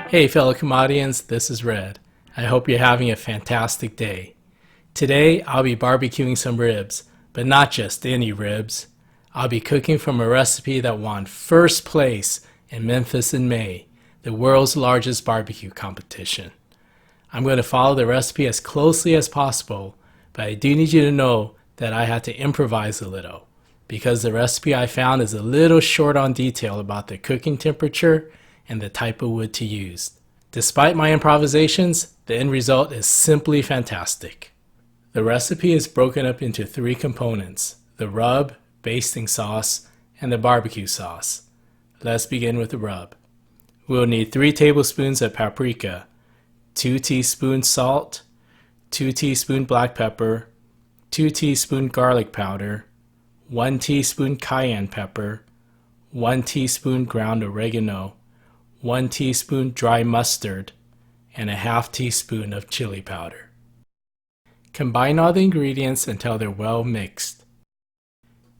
Hey fellow Kamadians, this is Red. I hope you're having a fantastic day. Today I'll be barbecuing some ribs, but not just any ribs. I'll be cooking from a recipe that won first place in Memphis in May, the world's largest barbecue competition. I'm going to follow the recipe as closely as possible, but I do need you to know that I had to improvise a little, because the recipe I found is a little short on detail about the cooking temperature and the type of wood to use. Despite my improvisations, the end result is simply fantastic. The recipe is broken up into 3 components: the rub, basting sauce, and the barbecue sauce. Let's begin with the rub. We'll need 3 tablespoons of paprika, 2 teaspoons salt, 2 teaspoons black pepper, 2 teaspoons garlic powder, 1 teaspoon cayenne pepper, 1 teaspoon ground oregano, 1 teaspoon dry mustard, and a half teaspoon of chili powder. Combine all the ingredients until they're well mixed.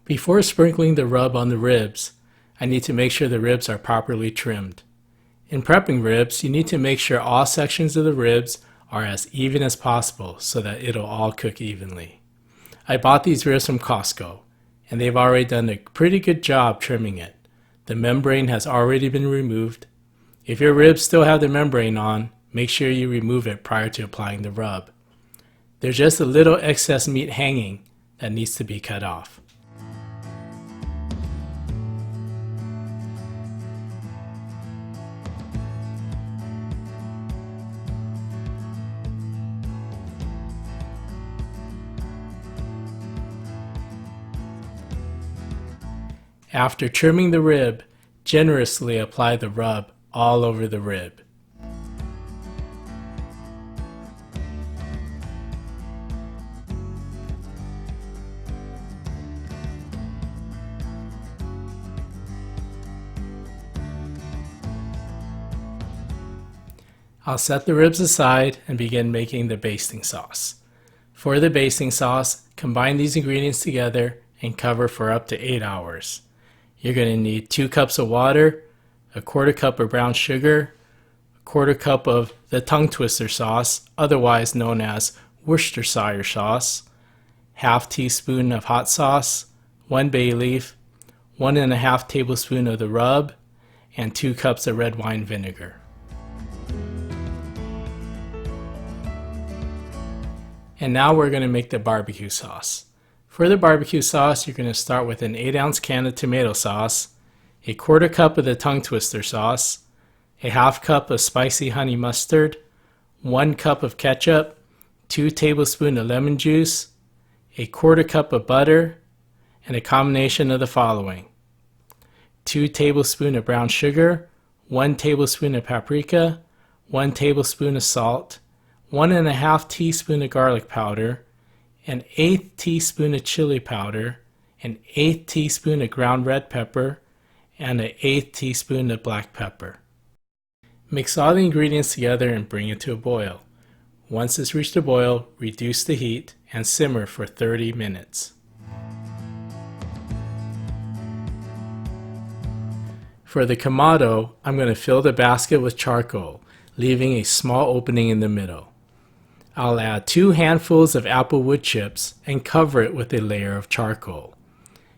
Before sprinkling the rub on the ribs, I need to make sure the ribs are properly trimmed. In prepping ribs, you need to make sure all sections of the ribs are as even as possible so that it'll all cook evenly. I bought these ribs from Costco, and they've already done a pretty good job trimming it. The membrane has already been removed. If your ribs still have the membrane on, make sure you remove it prior to applying the rub. There's just a little excess meat hanging that needs to be cut off. After trimming the rib, generously apply the rub all over the rib. I'll set the ribs aside and begin making the basting sauce. For the basting sauce, combine these ingredients together and cover for up to 8 hours. You're going to need 2 cups of water, a 1/4 cup of brown sugar, a 1/4 cup of the tongue twister sauce, otherwise known as Worcestershire sauce, half teaspoon of hot sauce, 1 bay leaf, 1½ tablespoon of the rub, and 2 cups of red wine vinegar. And now we're going to make the barbecue sauce. For the barbecue sauce, you're going to start with an 8-ounce can of tomato sauce, a 1/4 cup of the tongue twister sauce, a ½ cup of spicy honey mustard, 1 cup of ketchup, 2 tablespoons of lemon juice, a 1/4 cup of butter, and a combination of the following: 2 tablespoons of brown sugar, 1 tablespoon of paprika, 1 tablespoon of salt, 1½ teaspoon of garlic powder, an 1/8 teaspoon of chili powder, an 1/8 teaspoon of ground red pepper, and an 1/8 teaspoon of black pepper. Mix all the ingredients together and bring it to a boil. Once it's reached a boil, reduce the heat and simmer for 30 minutes. For the Kamado, I'm going to fill the basket with charcoal, leaving a small opening in the middle. I'll add 2 handfuls of apple wood chips and cover it with a layer of charcoal.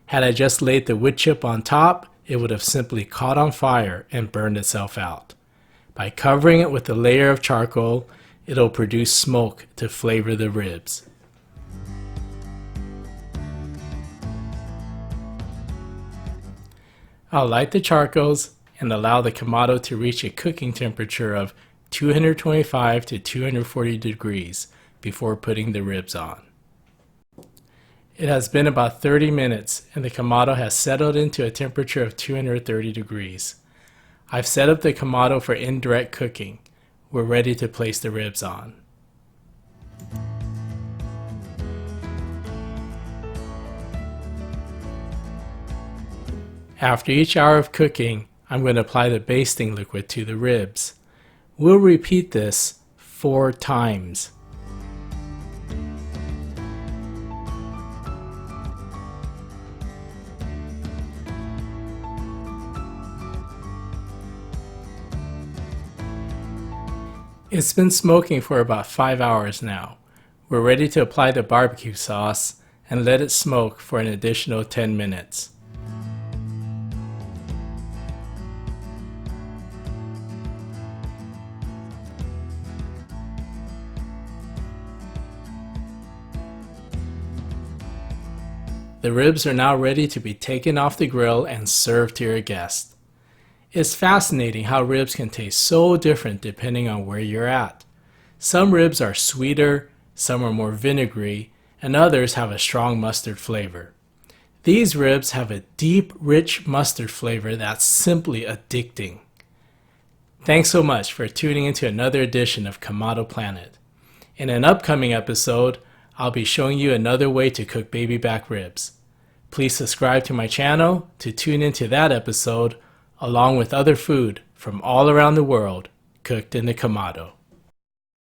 Had I just laid the wood chip on top, it would have simply caught on fire and burned itself out. By covering it with a layer of charcoal, it'll produce smoke to flavor the ribs. I'll light the charcoals and allow the Kamado to reach a cooking temperature of 225 to 240 degrees before putting the ribs on. It has been about 30 minutes and the Kamado has settled into a temperature of 230 degrees. I've set up the Kamado for indirect cooking. We're ready to place the ribs on. After each hour of cooking, I'm going to apply the basting liquid to the ribs. We'll repeat this 4 times. It's been smoking for about 5 hours now. We're ready to apply the barbecue sauce and let it smoke for an additional 10 minutes. The ribs are now ready to be taken off the grill and served to your guest. It's fascinating how ribs can taste so different depending on where you're at. Some ribs are sweeter, some are more vinegary, and others have a strong mustard flavor. These ribs have a deep, rich mustard flavor that's simply addicting. Thanks so much for tuning into another edition of Kamado Planet. In an upcoming episode, I'll be showing you another way to cook baby back ribs. Please subscribe to my channel to tune into that episode along with other food from all around the world cooked in the Kamado.